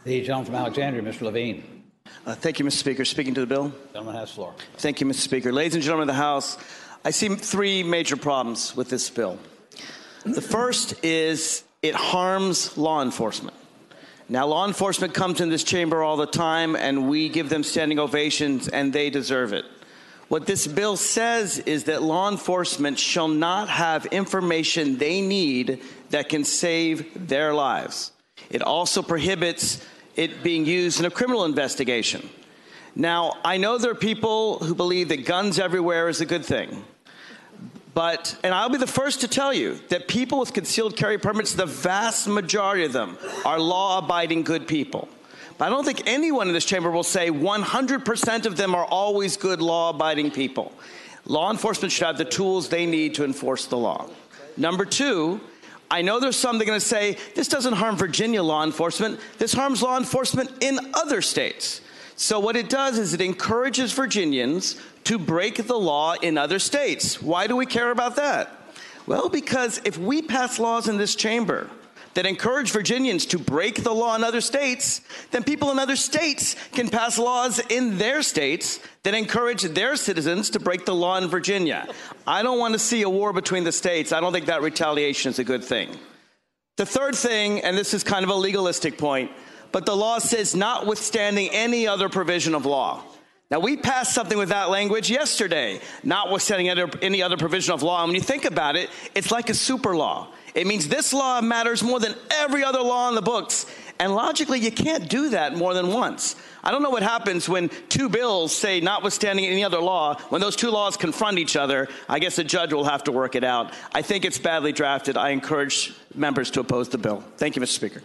The gentleman from Alexandria, Mr. Levine. Thank you, Mr. Speaker. Speaking to the bill. The gentleman has the floor. Thank you, Mr. Speaker. Ladies and gentlemen of the House, I see three major problems with this bill. The first is it harms law enforcement. Now, law enforcement comes in this chamber all the time, and we give them standing ovations, and they deserve it. What this bill says is that law enforcement shall not have information they need that can save their lives. It also prohibits it being used in a criminal investigation. Now, I know there are people who believe that guns everywhere is a good thing. And I'll be the first to tell you that people with concealed carry permits, the vast majority of them are law-abiding good people. But I don't think anyone in this chamber will say 100% of them are always good law-abiding people. Law enforcement should have the tools they need to enforce the law. Number two, I know there's some that are going to say, this doesn't harm Virginia law enforcement. This harms law enforcement in other states. So what it does is it encourages Virginians to break the law in other states. Why do we care about that? Well, because if we pass laws in this chamber that encourage Virginians to break the law in other states, then people in other states can pass laws in their states that encourage their citizens to break the law in Virginia. I don't want to see a war between the states. I don't think that retaliation is a good thing. The third thing, and this is kind of a legalistic point, but the law says notwithstanding any other provision of law. Now, we passed something with that language yesterday, notwithstanding any other provision of law. And when you think about it, it's like a super law. It means this law matters more than every other law in the books. And logically, you can't do that more than once. I don't know what happens when two bills say notwithstanding any other law. When those two laws confront each other, I guess a judge will have to work it out. I think it's badly drafted. I encourage members to oppose the bill. Thank you, Mr. Speaker.